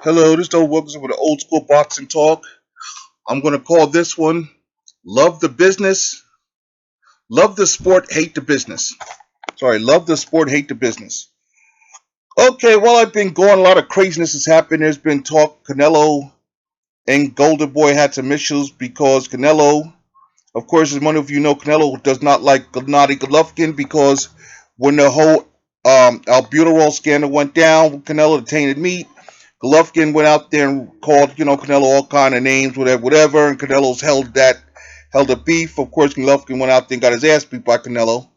Hello, this is Doe Wilkinson with an old school boxing talk. I'm going to call this one Love the Business, Love the Sport, Hate the Business. Sorry, Love the Sport, Hate the Business. Okay, while I've been gone, a lot of craziness has happened. There's been talk Canelo and Golden Boy had some issues because Canelo, of course, as many of you know, Canelo does not like Gennady Golovkin because when the whole albuterol scandal went down, Canelo the tainted meat. Golovkin went out there and called, Canelo all kind of names, whatever, and Canelo's held a beef. Of course, Golovkin went out there and got his ass beat by Canelo.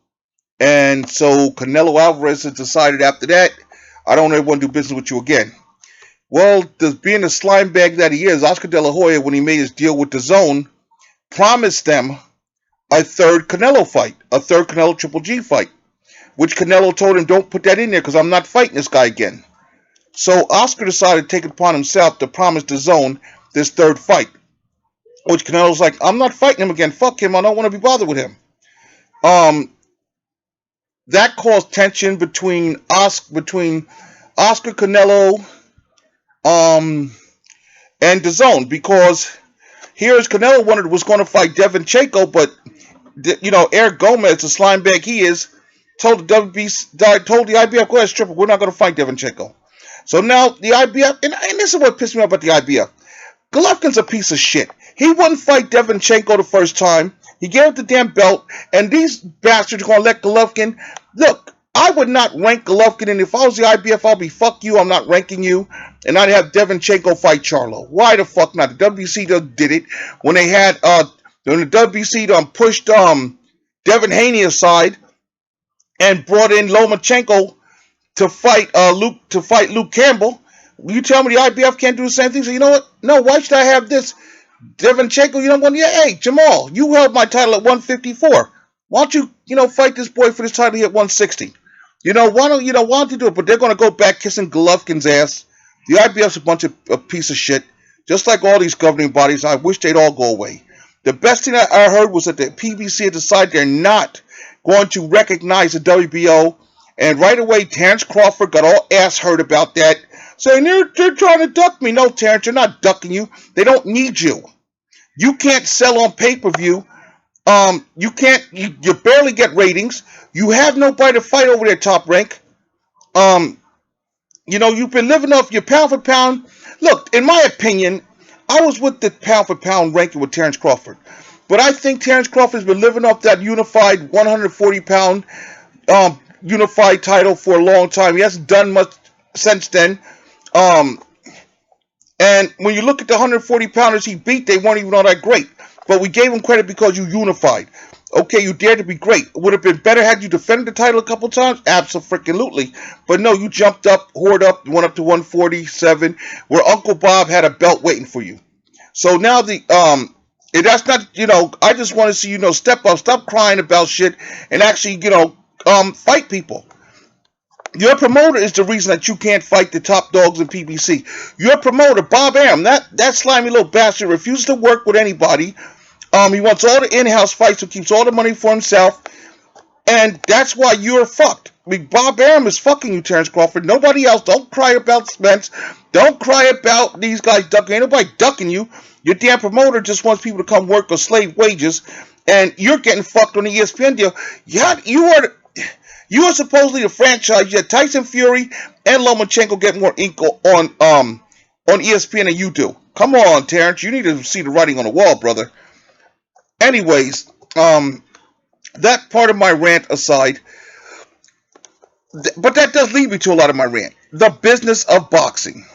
And so Canelo Alvarez has decided after that, I don't ever want to do business with you again. Well, being the slime bag that he is, Oscar De La Hoya, when he made his deal with the Zone, promised them a third Canelo fight, a third Canelo Triple G fight, which Canelo told him, don't put that in there because I'm not fighting this guy again. So Oscar decided to take it upon himself to promise the Zone this third fight, which Canelo's like, I'm not fighting him again. Fuck him. I don't want to be bothered with him. That caused tension between Oscar Canelo, and the Zone because here's Canelo was going to fight Devinchenko, but Eric Gomez, the slime bag he is, told the IBF, go ahead, stripper, we're not going to fight Devinchenko. So now the IBF, and this is what pissed me off about the IBF. Golovkin's a piece of shit. He wouldn't fight Devinchenko the first time. He gave up the damn belt, and these bastards are going to let Golovkin. Look, I would not rank Golovkin, and if I was the IBF, I'll be fuck you, I'm not ranking you, and I'd have Devinchenko fight Charlo. Why the fuck not? The WBC did it when they had, when the WBC pushed Devin Haney aside and brought in Lomachenko to fight Luke Campbell. You tell me the IBF can't do the same thing? So you know what? No, why should I have this? Devinchenko, you know what? Yeah, hey, Jamal, you held my title at 154. Why don't you, fight this boy for this title here at 160? Why don't you do it? But they're going to go back kissing Golovkin's ass. The IBF's a bunch of a piece of shit. Just like all these governing bodies, I wish they'd all go away. The best thing I heard was that the PBC had decided they're not going to recognize the WBO. And right away, Terence Crawford got all ass hurt about that, saying they're trying to duck me. No, Terence, they're not ducking you. They don't need you. You can't sell on pay-per-view. You can't. You barely get ratings. You have nobody to fight over their top rank. You've been living off your pound for pound. Look, in my opinion, I was with the pound for pound ranking with Terence Crawford, but I think Terence Crawford's been living off that unified 140 pound unified title for a long time. He hasn't done much since then. And when you look at the 140 pounders he beat, they weren't even all that great. But we gave him credit because you unified. Okay, you dared to be great. Would have been better had you defended the title a couple times? Absolutely. But no, you jumped up, whored up, went up to 147, where Uncle Bob had a belt waiting for you. So now that's not, I just want to see step up, stop crying about shit, and actually, fight people. Your promoter is the reason that you can't fight the top dogs in PBC. Your promoter, Bob Arum, that slimy little bastard, refuses to work with anybody. He wants all the in-house fights, so keeps all the money for himself, and that's why you're fucked. I mean, Bob Arum is fucking you, Terence Crawford. Nobody else. Don't cry about Spence. Don't cry about these guys ducking. Ain't nobody ducking you. Your damn promoter just wants people to come work or slave wages, and you're getting fucked on the ESPN deal. You are supposedly the franchise. You had Tyson Fury and Lomachenko get more ink on ESPN than you do. Come on, Terence. You need to see the writing on the wall, brother. Anyways, that part of my rant aside, but that does lead me to a lot of my rant. The business of boxing.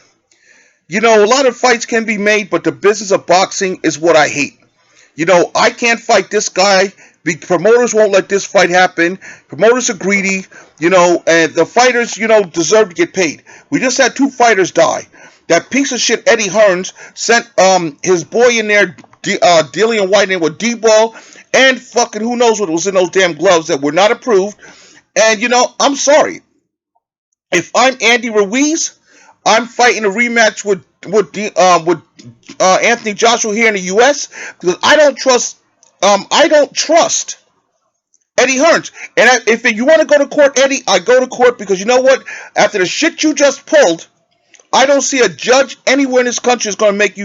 A lot of fights can be made, but the business of boxing is what I hate. I can't fight this guy. The promoters won't let this fight happen. Promoters are greedy, and the fighters, deserve to get paid. We just had 2 fighters die. That piece of shit Eddie Hearns sent his boy in there, dealing white in with D-ball, and fucking who knows what was in those damn gloves that were not approved. And I'm sorry. If I'm Andy Ruiz, I'm fighting a rematch with Anthony Joshua here in the U.S. because I don't trust Eddie Hearns. And if you want to go to court, Eddie, I go to court because you know what? After the shit you just pulled, I don't see a judge anywhere in this country is going to make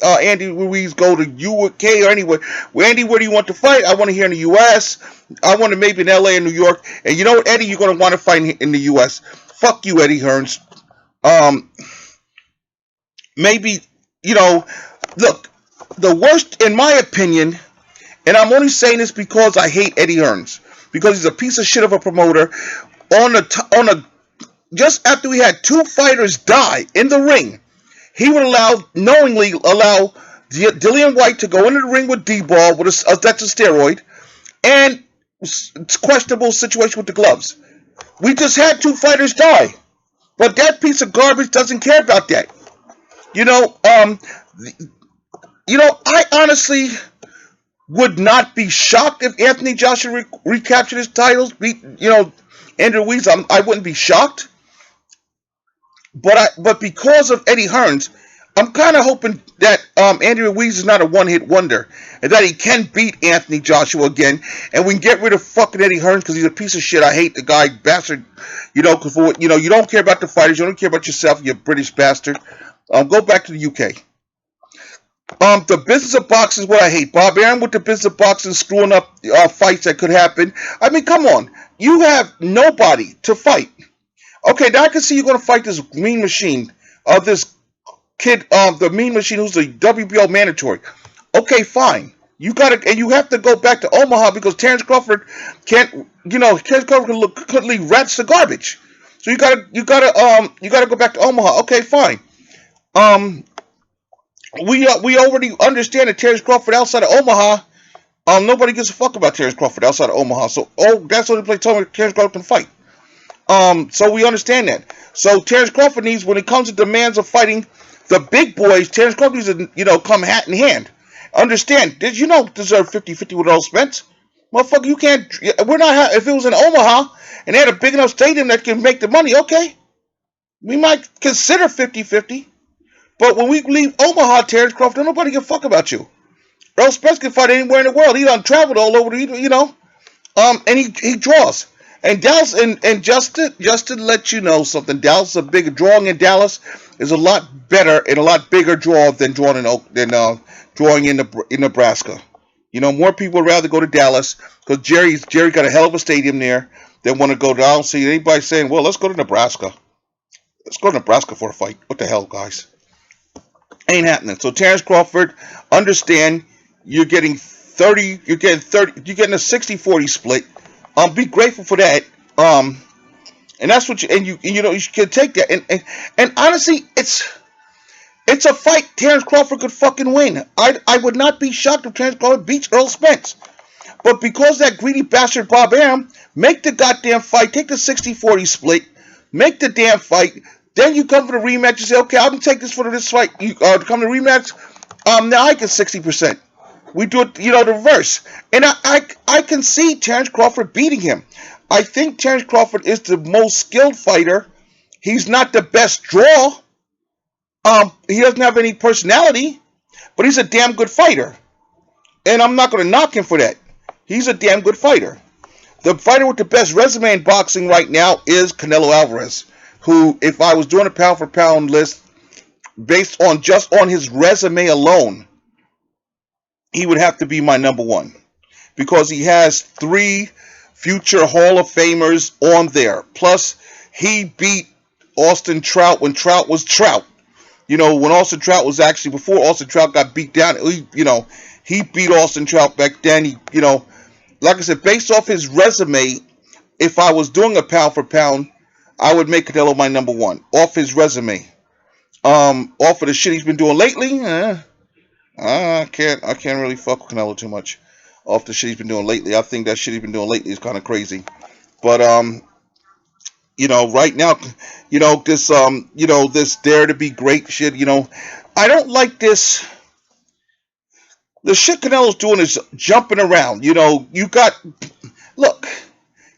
Andy Ruiz go to UK or anywhere. Well, Andy, where do you want to fight? I want to hear in the US. I want to maybe in LA and New York. And you know what, Eddie, you're going to want to fight in the US. Fuck you, Eddie Hearns. Maybe, look, the worst, in my opinion, and I'm only saying this because I hate Eddie Hearns, because he's a piece of shit of a promoter. Just after we had 2 fighters die in the ring, he would knowingly allow Dillian White to go into the ring with D-ball with that's a steroid, and it's questionable situation with the gloves. We just had 2 fighters die, but that piece of garbage doesn't care about that. I honestly would not be shocked if Anthony Joshua recaptured his titles, beat Andrew Ruiz. I wouldn't be shocked. But because of Eddie Hearns, I'm kind of hoping that Andrew Ruiz is not a one-hit wonder and that he can beat Anthony Joshua again, and we can get rid of fucking Eddie Hearns because he's a piece of shit. I hate the guy, bastard. Because you don't care about the fighters, you don't care about yourself, you British bastard. Go back to the UK. The business of boxing is what I hate. Bob Arum with the business of boxing screwing up fights that could happen. I mean, come on, you have nobody to fight. Okay, now I can see you're going to fight this Mean Machine, this kid, the Mean Machine who's a WBO mandatory. Okay, fine. You have to go back to Omaha because Terence Crawford can't, Terence Crawford couldn't leave rats to garbage. So you gotta go back to Omaha. Okay, fine. We already understand that Terence Crawford outside of Omaha, nobody gives a fuck about Terence Crawford outside of Omaha. So, that's the only place Terence Crawford can fight. So we understand that. So Terence Crawford needs, when it comes to demands of fighting the big boys, Terence Crawford needs to, come hat in hand. Understand, you don't deserve 50-50 with Earl Spence. Motherfucker, you can't, if it was in Omaha, and they had a big enough stadium that can make the money, okay. We might consider 50-50. But when we leave Omaha, Terence Crawford, nobody give a fuck about you. Earl Spence can fight anywhere in the world. He done traveled all over, and he draws. And Dallas, and just to let you know something, Dallas is a big drawing in Dallas is a lot better and a lot bigger draw than drawing in Nebraska. More people would rather go to Dallas because Jerry got a hell of a stadium there than want to go to. I don't see anybody saying, well, let's go to Nebraska. Let's go to Nebraska for a fight. What the hell, guys? Ain't happening. So Terence Crawford, understand you're getting 30, you're getting a 60-40 split. Be grateful for that. And that's what you can take that. And honestly, it's a fight Terence Crawford could fucking win. I would not be shocked if Terence Crawford beats Earl Spence. But because that greedy bastard Bob Arum, make the goddamn fight, take the 60-40 split, make the damn fight. Then you come for the rematch and say, okay, I'm going to take this for this fight. You come to the rematch, now I get 60%. We do it, the reverse. And I can see Terence Crawford beating him. I think Terence Crawford is the most skilled fighter. He's not the best draw. He doesn't have any personality, but he's a damn good fighter. And I'm not going to knock him for that. He's a damn good fighter. The fighter with the best resume in boxing right now is Canelo Alvarez, who, if I was doing a pound-for-pound list based on just on his resume alone, he would have to be my number one because he has 3 future Hall of Famers on there. Plus, he beat Austin Trout when Trout was Trout. When Austin Trout was actually, before Austin Trout got beat down, he beat Austin Trout back then. Like I said, based off his resume, if I was doing a pound for pound, I would make Canelo my number one off his resume. Off of the shit he's been doing lately, I can't really fuck with Canelo too much. Off the shit he's been doing lately, I think that shit he's been doing lately is kind of crazy. But right now, this dare to be great shit. I don't like this. The shit Canelo's doing is jumping around. Look,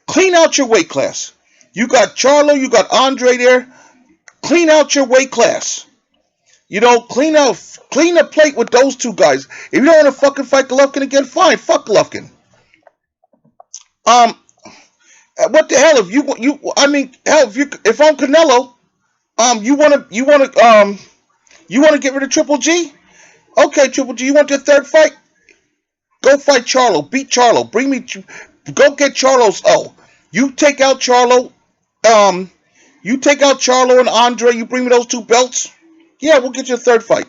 clean out your weight class. You got Charlo, you got Andre there. Clean out your weight class. Clean the plate with those 2 guys. If you don't want to fucking fight Golovkin again, fine, fuck Golovkin. What the hell if I'm Canelo, You wanna get rid of Triple G? Okay, Triple G, you want your third fight? Go fight Charlo. Beat Charlo. Go get Charlo's. Oh, you take out Charlo. Um, you take out Charlo and Andre. You bring me those two belts. Yeah, we'll get you a third fight.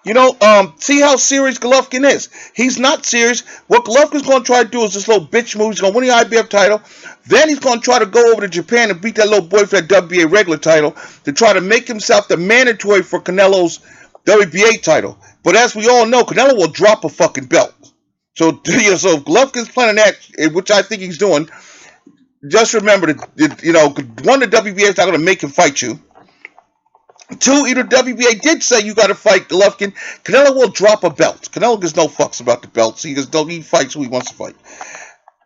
See how serious Golovkin is. He's not serious. What Golovkin's going to try to do is this little bitch move. He's going to win the IBF title. Then he's going to try to go over to Japan and beat that little boy for that WBA regular title to try to make himself the mandatory for Canelo's WBA title. But as we all know, Canelo will drop a fucking belt. So, so if Golovkin's planning that, which I think he's doing, just remember that, one, the WBA is not going to make him fight you. Two, either WBA did say you got to fight Golovkin. Canelo will drop a belt. Canelo gives no fucks about the belts. He fights who he wants to fight.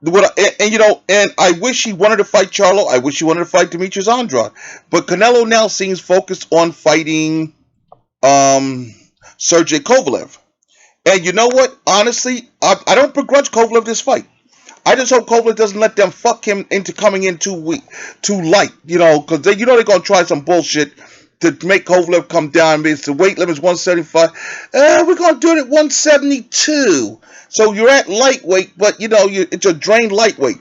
And I wish he wanted to fight Charlo. I wish he wanted to fight Demetrius Andrade. But Canelo now seems focused on fighting Sergey Kovalev. And you know what? Honestly, I don't begrudge Kovalev this fight. I just hope Kovalev doesn't let them fuck him into coming in too light. Because they're going to try some bullshit to make Kovalev come down. It's the weight limit is 175. We're going to do it at 172. So you're at lightweight, but it's a drained lightweight.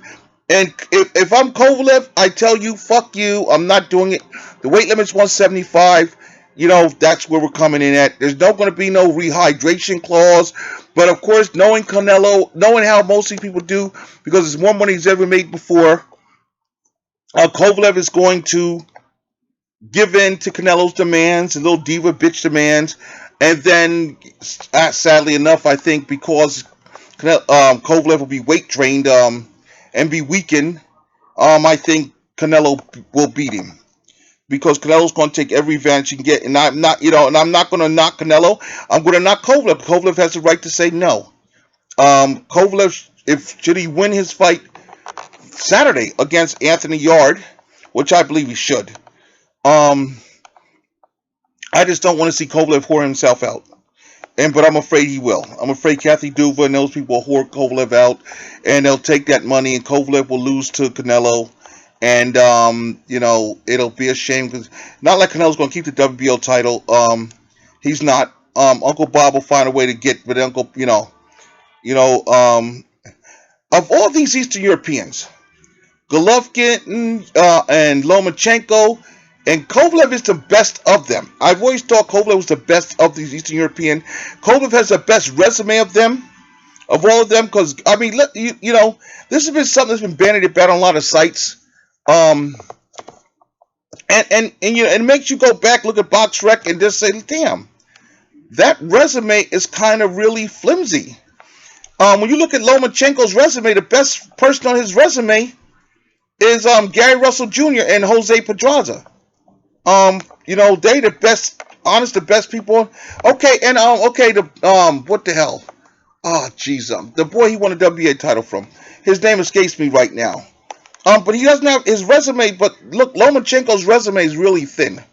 And if I'm Kovalev, I tell you, fuck you. I'm not doing it. The weight limit is 175. That's where we're coming in at. There's not going to be no rehydration clause. But of course, knowing Canelo, knowing how most of these people do, because it's more money he's ever made before, Kovalev is going to give in to Canelo's demands, and little diva bitch demands. And then, sadly enough, I think because Kovalev will be weight drained and be weakened, I think Canelo will beat him. Because Canelo's going to take every advantage he can get, and I'm not going to knock Canelo. I'm going to knock Kovalev. Kovalev has the right to say no. Kovalev, should he win his fight Saturday against Anthony Yard, which I believe he should. I just don't want to see Kovalev whore himself out. But I'm afraid he will. I'm afraid Kathy Duva and those people will whore Kovalev out, and they'll take that money, and Kovalev will lose to Canelo. And, it'll be a shame because not like Canelo's going to keep the WBO title. He's not. Uncle Bob will find a way to get, but of all these Eastern Europeans, Golovkin and Lomachenko, and Kovalev is the best of them. I've always thought Kovalev was the best of these Eastern European. Kovalev has the best resume of all of them, because, this has been something that's been bandied about on a lot of sites. And it makes you go back, look at BoxRec, and just say, damn, that resume is kind of really flimsy. When you look at Lomachenko's resume, the best person on his resume is Gary Russell Jr. and Jose Pedraza. They the best, the best people. Okay, and what the hell? Oh, jeez, the boy he won a WBA title from. His name escapes me right now. But he doesn't have his resume. But look, Lomachenko's resume is really thin.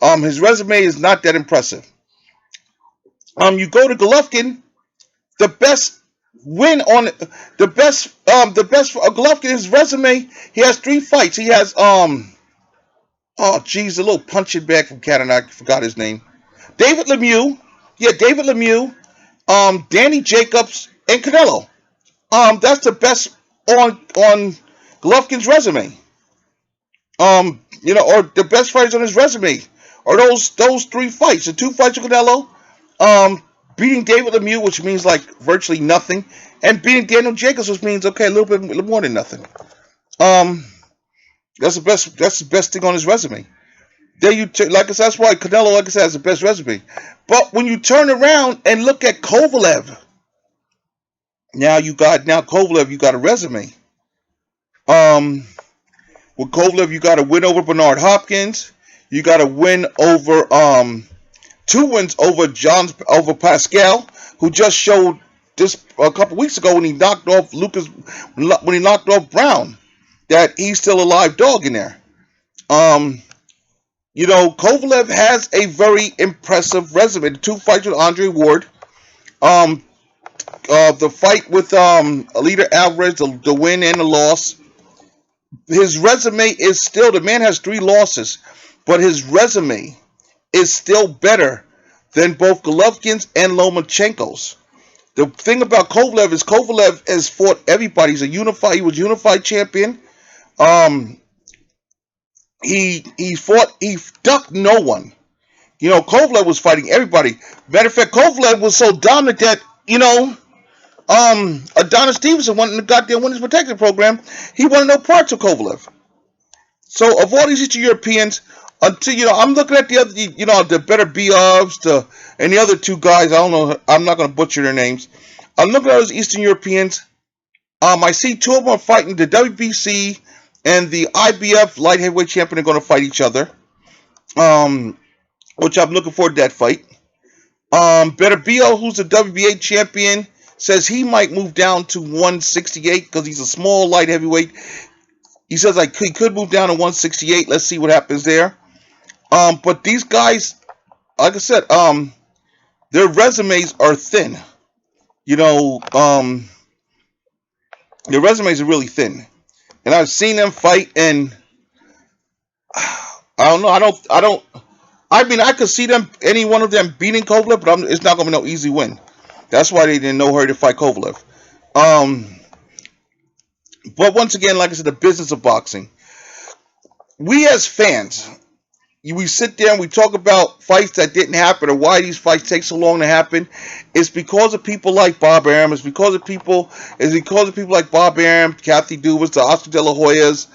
His resume is not that impressive. You go to Golovkin, the best Golovkin, his resume, he has 3 fights. He has a little punching bag from Canada. I forgot his name. David Lemieux. Yeah, David Lemieux. Danny Jacobs and Canelo. That's the best on Golovkin's resume. Or the best fighters on his resume are those 3 fights. The 2 fights with Canelo, beating David Lemieux, which means like virtually nothing, and beating Daniel Jacobs, which means a little more than nothing. That's the best thing on his resume. There like I said, that's why Canelo, like I said, has the best resume. But when you turn around and look at Kovalev, now Kovalev, you got a resume. With Kovalev, you got a win over Bernard Hopkins. You got a win over 2 wins over Pascal, who just showed this a couple weeks ago when he knocked off Brown, that he's still a live dog in there. Kovalev has a very impressive resume. The 2 fights with Andre Ward, the fight with Alida Alvarez, the win and the loss. His resume is still, the man has 3 losses, but his resume is still better than both Golovkin's and Lomachenko's. The thing about Kovalev is Kovalev has fought everybody. He was unified champion. Um, he ducked no one. Kovalev was fighting everybody. Matter of fact, Kovalev was so dominant that Adonis Stevenson wanted the goddamn Winners Protection Program. He wanted no parts of Kovalev. So of all these Eastern Europeans, until I'm looking at the other, the better Biovs, and the other two guys. I don't know. I'm not going to butcher their names. I'm looking at those Eastern Europeans. I see two of them are fighting. The WBC and the IBF light heavyweight champion are going to fight each other. Which I'm looking forward to that fight. Better Bio, who's the WBA champion, says he might move down to 168 because he's a small light heavyweight. He says he could move down to 168. Let's see what happens there. But these guys, like I said, their resumes are thin. Their resumes are really thin. And I've seen them fight, and I don't know. I could see any one of them beating Kovalev, but it's not going to be no easy win. That's why they didn't know her to fight Kovalev. But once again, like I said, the business of boxing. We as fans, we sit there and we talk about fights that didn't happen or why these fights take so long to happen. It's because of people like Bob Arum. It's because of people like Bob Arum, Kathy Dubas, the Oscar De La Hoyas,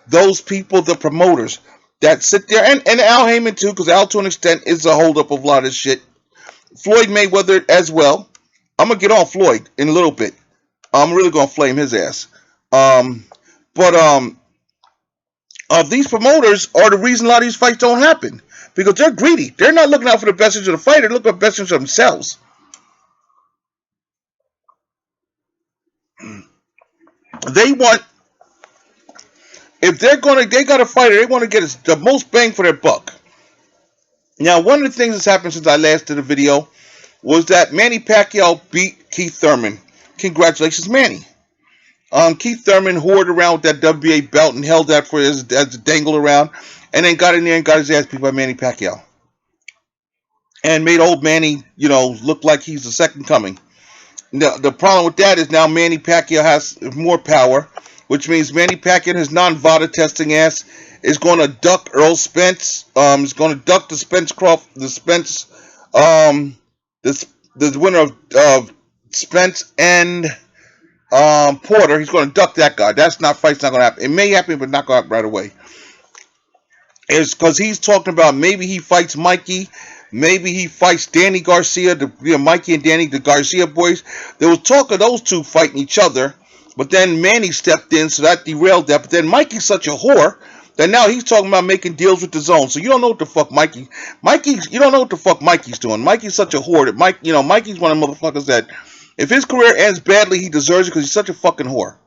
those people, the promoters that sit there, and Al Heyman too, because Al to an extent is a holdup of a lot of shit. Floyd Mayweather as well. I'm gonna get on Floyd in a little bit. I'm really gonna flame his ass. These promoters are the reason a lot of these fights don't happen, because they're greedy. They're not looking out for the best interest of the fighter. They're looking at the best interest of themselves. They want, if they got a fighter, they want to get the most bang for their buck. Now, one of the things that's happened since I last did a video was that Manny Pacquiao beat Keith Thurman. Congratulations, Manny. Keith Thurman hoarded around with that WBA belt and held that for as a dangle around, and then got in there and got his ass beat by Manny Pacquiao. And made old Manny, look like he's the second coming. Now, the problem with that is now Manny Pacquiao has more power, which means Manny Pacquiao, his non-VADA testing ass, is going to duck Earl Spence. Is going to duck the winner of Spence and Porter. He's going to duck that guy. Fight's not going to happen. It may happen, but not going to happen right away. It's because he's talking about maybe he fights Mikey. Maybe he fights Danny Garcia, Mikey and Danny, the Garcia boys. There was talk of those two fighting each other, but then Manny stepped in, so that derailed that. But then Mikey's such a whore that now he's talking about making deals with the zone. So you don't know what the fuck you don't know what the fuck Mikey's doing. Mikey's such a whore that Mikey's one of the motherfuckers that if his career ends badly, he deserves it because he's such a fucking whore.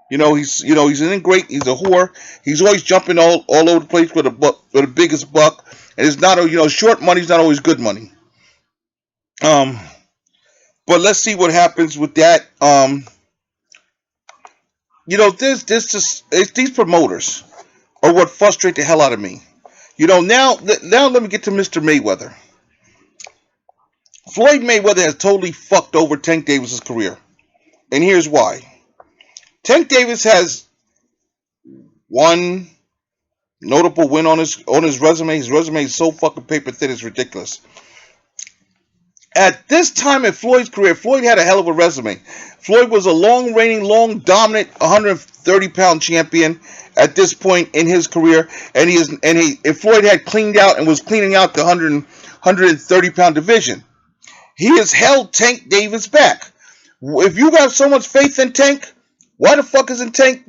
He's an ingrate. He's a whore. He's always jumping all over the place with the biggest buck. And it's not, short money's not always good money. But let's see what happens with that. These promoters are what frustrate the hell out of me. Now let me get to Mr. Mayweather. Floyd Mayweather has totally fucked over Tank Davis's career. And here's why. Tank Davis has one notable win on his resume. His resume is so fucking paper thin, it's ridiculous. At this time in Floyd's career, Floyd had a hell of a resume. Floyd was a long dominant 130-pound champion at this point in his career, and Floyd had cleaned out and was cleaning out the 130-pound division. He has held Tank Davis back. If you got so much faith in Tank, why the fuck isn't Tank,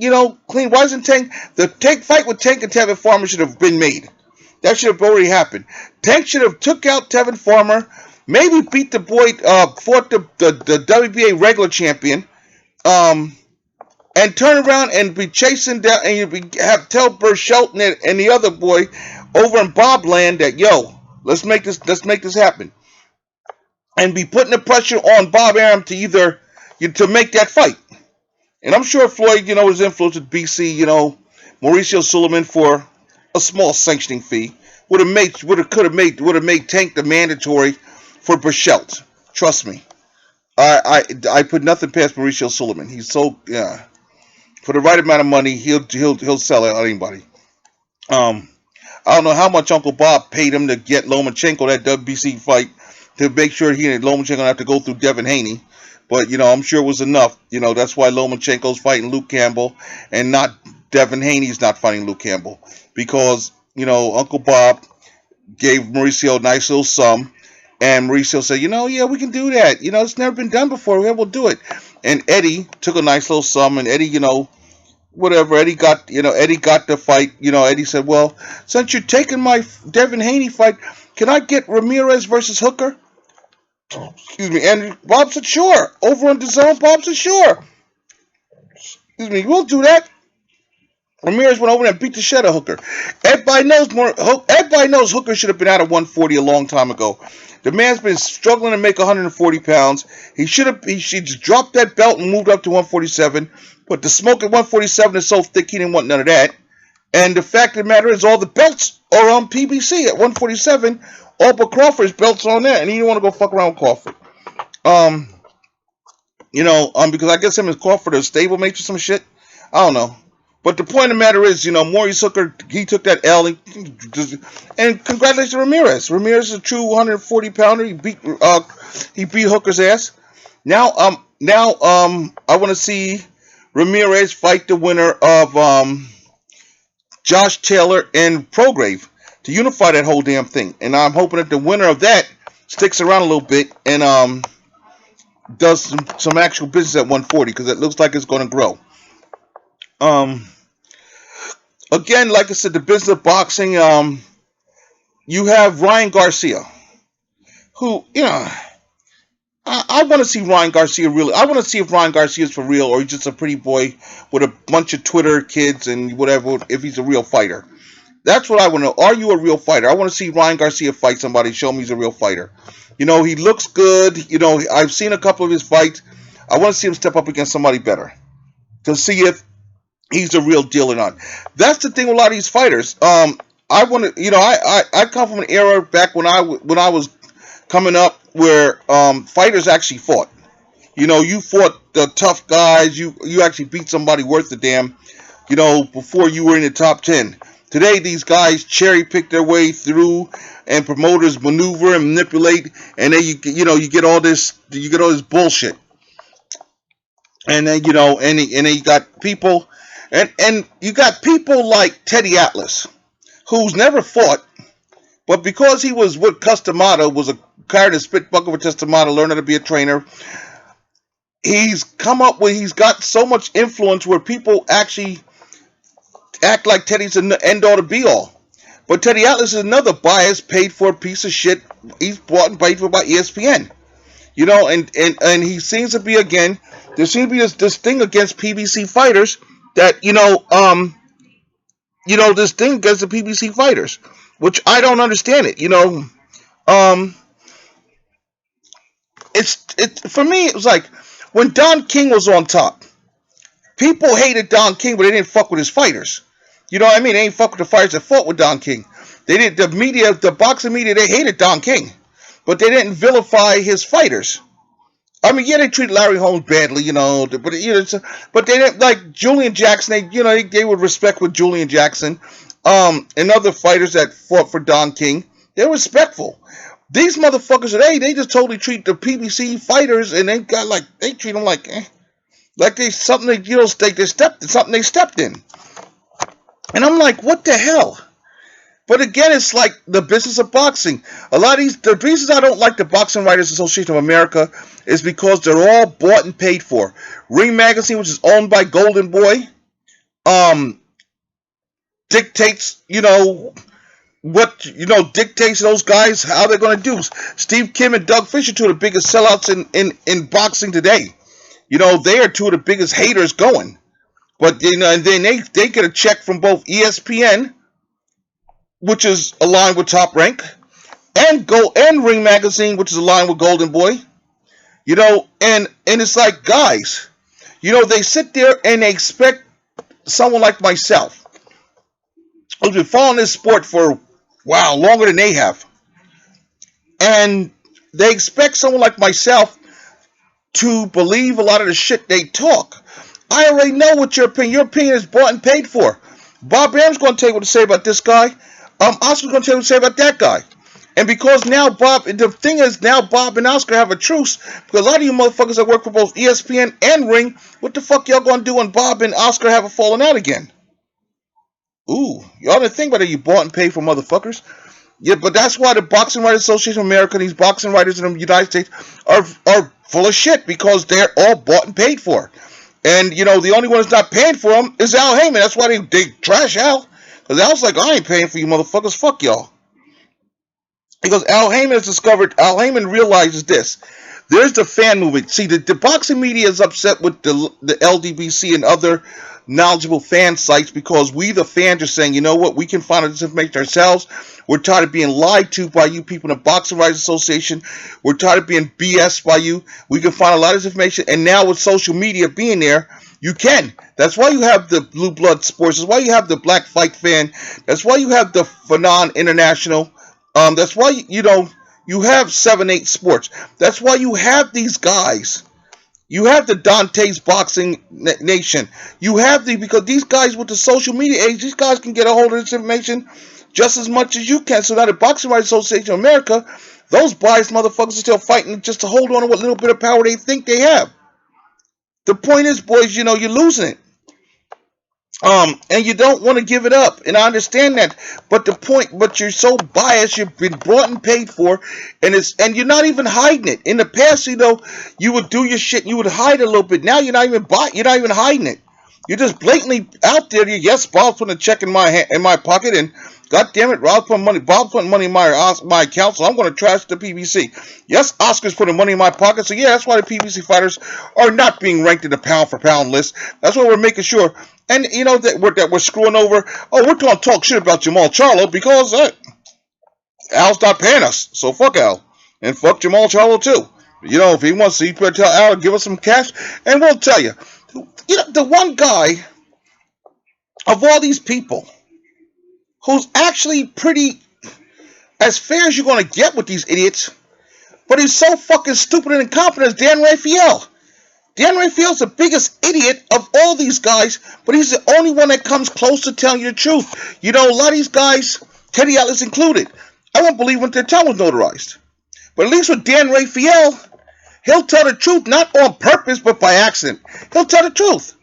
clean? Why isn't Tank? The Tank fight with Tank and Tevin Farmer should have been made. That should have already happened. Tank should have took out Tevin Farmer, maybe beat the boy, fought the WBA regular champion, and turn around and be chasing down, and tell Bert Shelton and the other boy over in Bobland that, let's make this happen. And be putting the pressure on Bob Arum to make that fight. And I'm sure Floyd, was influenced with BC, Mauricio Suleiman for a small sanctioning fee. would have made Tank the mandatory for Burchelt. Trust me. I put nothing past Mauricio Sullivan. He's so yeah. For the right amount of money, he'll sell it on anybody. Um, I don't know how much Uncle Bob paid him to get Lomachenko that WBC fight to make sure he and Lomachenko don't have to go through Devin Haney. But I'm sure it was enough. That's why Lomachenko's fighting Luke Campbell and not Devin Haney's not fighting Luke Campbell because Uncle Bob gave Mauricio a nice little sum, and Mauricio said, yeah, we can do that. It's never been done before. Yeah, we'll do it. And Eddie took a nice little sum, and Eddie, whatever. Eddie got the fight. Eddie said, well, since you're taking my Devin Haney fight, can I get Ramirez versus Hooker? Excuse me. And Bob said, sure. Over on DAZN, Bob said, sure. Excuse me, we'll do that. Ramirez went over there and beat the shit out of Hooker. Everybody knows Hooker should have been out of 140 a long time ago. The man's been struggling to make 140 pounds. He should just dropped that belt and moved up to 147. But the smoke at 147 is so thick he didn't want none of that. And the fact of the matter is all the belts are on PBC at 147. All but Crawford's belts are on there, and he didn't want to go fuck around with Crawford. Because I guess him and Crawford are stablemate or some shit. I don't know. But the point of the matter is, Maurice Hooker, he took that L, and congratulations to Ramirez. Ramirez is a true 140-pounder. He beat Hooker's ass. Now I want to see Ramirez fight the winner of Josh Taylor and Prograve to unify that whole damn thing. And I'm hoping that the winner of that sticks around a little bit and does some actual business at 140 because it looks like it's going to grow. Again, like I said, the business of boxing, you have Ryan Garcia, who, I want to see Ryan Garcia really. I want to see if Ryan Garcia is for real or he's just a pretty boy with a bunch of Twitter kids and whatever, if he's a real fighter. That's what I want to know. Are you a real fighter? I want to see Ryan Garcia fight somebody, show me he's a real fighter. He looks good. I've seen a couple of his fights. I want to see him step up against somebody better to see if he's a real deal or not. That's the thing with a lot of these fighters. I want to, I come from an era back when I was coming up where fighters actually fought. You fought the tough guys. You actually beat somebody worth a damn. Before you were in the top 10. Today, these guys cherry pick their way through, and promoters maneuver and manipulate, and then you get all this bullshit. And then and then you got people. And you got people like Teddy Atlas, who's never fought, but because he was with Customado, was a carried a spit bucket with Customado, learned how to be a trainer, he's got so much influence where people actually act like Teddy's an end all to be all. But Teddy Atlas is another biased, paid for piece of shit. He's bought and paid for by ESPN. And he seems to be again. There seems to be this thing against PBC fighters. That this thing against the PBC fighters, which I don't understand it. It's for me. It was like when Don King was on top. People hated Don King, but they didn't fuck with his fighters. You know what I mean? They didn't fuck with the fighters that fought with Don King. They didn't. The boxing media, they hated Don King, but they didn't vilify his fighters. I mean, yeah, they treated Larry Holmes badly, but they didn't like Julian Jackson. They would respect with Julian Jackson, and other fighters that fought for Don King. They're respectful. These motherfuckers today, they just totally treat the PBC fighters, and they treat them like they something they stepped in, and I'm like, what the hell? But again, it's like the business of boxing. A lot of the reasons I don't like the Boxing Writers Association of America is because they're all bought and paid for. Ring Magazine, which is owned by Golden Boy, dictates, dictates those guys how they're going to do. Steve Kim and Doug Fisher, two of the biggest sellouts in boxing today. They are two of the biggest haters going. But, and then they get a check from both ESPN, which is aligned with Top Rank, and Ring Magazine, which is aligned with Golden Boy. And it's like, guys, they sit there and they expect someone like myself, who's been following this sport for Wow, longer than they have. And they expect someone like myself to believe a lot of the shit they talk. I already know what your opinion. Your opinion is bought and paid for. Bob Arum's going to tell you what to say about this guy. Oscar's going to tell you what to say about that guy. And because now the thing is now Bob and Oscar have a truce, because a lot of you motherfuckers that work for both ESPN and Ring, what the fuck y'all going to do when Bob and Oscar have a falling out again? Ooh, y'all didn't think about it, you bought and paid for motherfuckers. Yeah, but that's why the Boxing Writers Association of America, these boxing writers in the United States, are full of shit, because they're all bought and paid for. And, the only one that's not paying for them is Al Heyman. That's why they trash Al. Because Al's like, I ain't paying for you motherfuckers. Fuck y'all. Because Al Heyman realizes this. There's the fan movement. See, the boxing media is upset with the LDBC and other knowledgeable fan sites, because we, the fans, are saying, you know what, we can find out this information ourselves. We're tired of being lied to by you people in the Boxing Writers Association. We're tired of being BS by you. We can find a lot of this information. And now with social media being there, you can. That's why you have the Blue Blood Sports. That's why you have the Black Fight Fan. That's why you have the Fanon International. That's why, you have 7-8 Sports. That's why you have these guys. You have the Dante's Boxing Nation. You have because these guys with the social media age, these guys can get a hold of this information just as much as you can. So now the Boxing Writers Association of America, those biased motherfuckers are still fighting just to hold on to what little bit of power they think they have. The point is, boys, you're losing it. And you don't want to give it up, and I understand that. But you're so biased. You've been brought and paid for, and you're not even hiding it. In the past, you would do your shit, and you would hide a little bit. Now you're not even hiding it. You're just blatantly out there. Yes, Bob's putting a check in my pocket, and God damn it, Bob's putting money in my account, so I'm going to trash the PBC. Yes, Oscar's putting money in my pocket, so yeah, that's why the PBC fighters are not being ranked in the pound for pound list. That's why we're making sure. And that we're screwing over. Oh, we're going to talk shit about Jamal Charlo because Al's not paying us. So fuck Al. And fuck Jamal Charlo too. If he wants to, you better tell Al to give us some cash. And we'll tell you. The one guy of all these people who's actually pretty as fair as you're going to get with these idiots, but he's so fucking stupid and incompetent, is Dan Rafael. Dan Rafael's the biggest idiot of all these guys, but he's the only one that comes close to telling you the truth. A lot of these guys, Teddy Atlas included, I won't believe when their tongue was notarized. But at least with Dan Rafael, he'll tell the truth, not on purpose, but by accident. He'll tell the truth.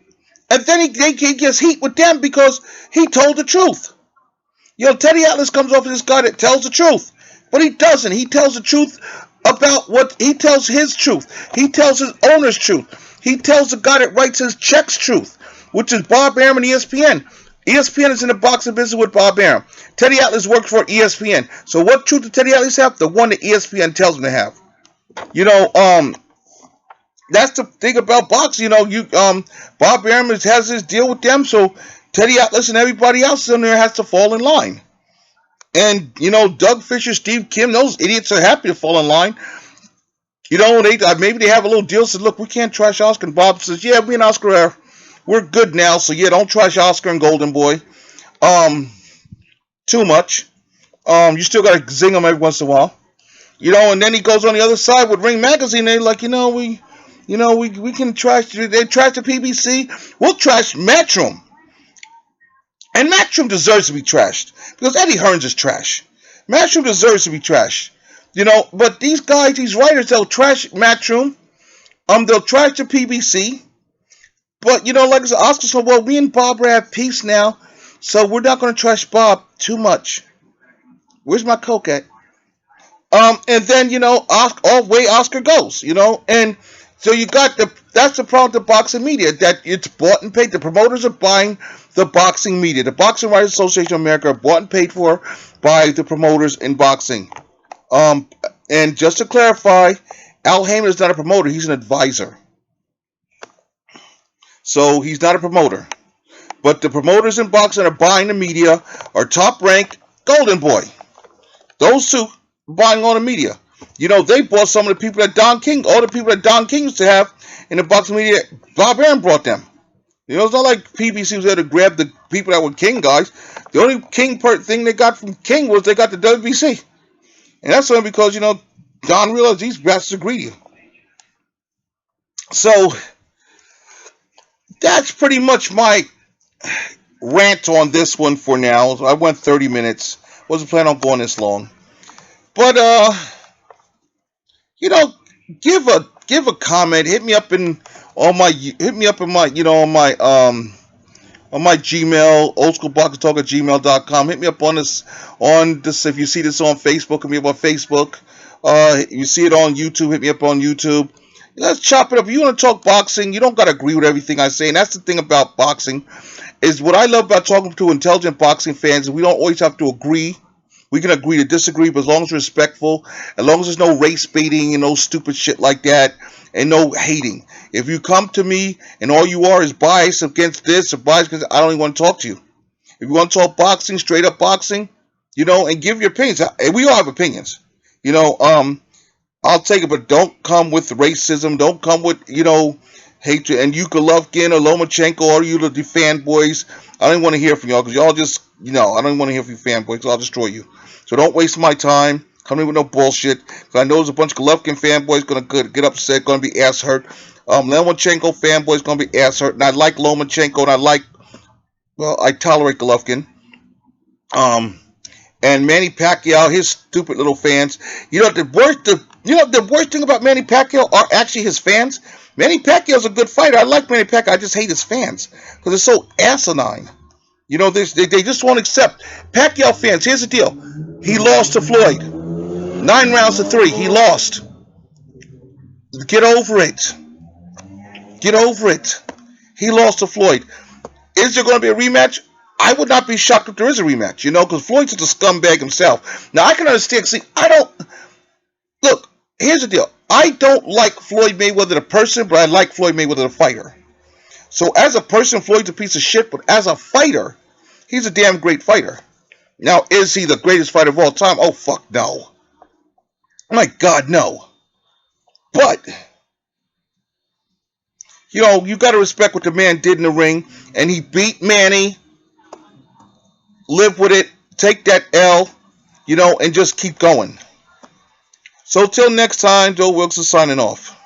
And then he gets heat with them because he told the truth. Teddy Atlas comes off as this guy that tells the truth. But he doesn't. He tells the truth about he tells his truth. He tells his owner's truth. He tells the guy that writes his checks truth, which is Bob Arum and ESPN. ESPN is in the boxing business with Bob Arum. Teddy Atlas works for ESPN. So what truth does Teddy Atlas have? The one that ESPN tells him to have. That's the thing about boxing. Bob Arum has his deal with them, so Teddy Atlas and everybody else in there has to fall in line. And, Doug Fisher, Steve Kim, those idiots are happy to fall in line. Maybe they have a little deal. Said, look, we can't trash Oscar. And Bob says, yeah, me and Oscar we're good now. So, yeah, don't trash Oscar and Golden Boy. Too much. You still got to zing them every once in a while. And then he goes on the other side with Ring Magazine. They're like, we can trash. They trash the PBC. We'll trash Matchroom. And Matchroom deserves to be trashed. Because Eddie Hearns is trash. Matchroom deserves to be trashed. But these guys, these writers, they'll trash Matchroom. They'll trash the PBC. But, like I said, Oscar said, well, me and Bob are at peace now. So we're not going to trash Bob too much. Where's my Coke at? And then, all way Oscar goes, And so you got that's the problem with the boxing media, that it's bought and paid. The promoters are buying the boxing media. The Boxing Writers Association of America are bought and paid for by the promoters in boxing. And just to clarify, Al Heyman is not a promoter. He's an advisor. So he's not a promoter. But the promoters in boxing are buying the media, are Top Rank, Golden Boy. Those two buying all the media. They bought some of the people that Don King, all the people that Don King used to have in the boxing media, Bob Arum brought them. You know, it's not like PBC was there to grab the people that were King guys. The only King thing they got from King was they got the WBC. And that's only because, Don realized these bastards are greedy. So that's pretty much my rant on this one for now. I went 30 minutes. Wasn't planning on going this long. But you know, give a comment. Hit me up in my on my Gmail, oldschoolboxtalk@gmail.com. Hit me up on this if you see this on Facebook, hit me up on Facebook. If you see it on YouTube, hit me up on YouTube. Let's chop it up. If you want to talk boxing, you don't gotta agree with everything I say, and that's the thing about boxing. Is what I love about talking to intelligent boxing fans is we don't always have to agree. We can agree to disagree, but as long as we're respectful, as long as there's no race baiting and no stupid shit like that, and no hating. If you come to me and all you are is biased against this or biased against, I don't even want to talk to you. If you want to talk boxing, straight up boxing, and give your opinions. We all have opinions. You know, I'll take it, but don't come with racism. Don't come with, hatred. And you Golovkin or Lomachenko, or you the fanboys, I don't want to hear from y'all because y'all just, I don't want to hear from you fanboys because I'll destroy you. So don't waste my time. Come in with no bullshit. Because I know there's a bunch of Golovkin fanboys going to get upset, going to be ass hurt. Lomachenko fanboys going to be ass hurt. And I like Lomachenko, and I tolerate Golovkin. And Manny Pacquiao, his stupid little fans. The worst thing about Manny Pacquiao are actually his fans. Manny Pacquiao's a good fighter. I like Manny Pacquiao. I just hate his fans because they're so asinine. They just won't accept. Pacquiao fans, here's the deal. He lost to Floyd. 9 rounds to 3. He lost. Get over it. Get over it. He lost to Floyd. Is there going to be a rematch? I would not be shocked if there is a rematch, because Floyd's just a scumbag himself. Now, I can understand. See, look, here's the deal. I don't like Floyd Mayweather the person, but I like Floyd Mayweather the fighter. So as a person, Floyd's a piece of shit, but as a fighter, he's a damn great fighter. Now, is he the greatest fighter of all time? Oh, fuck no. My God, no. But, you got to respect what the man did in the ring, and he beat Manny. Live with it. Take that L, and just keep going. So till next time, Joe Wilkes is signing off.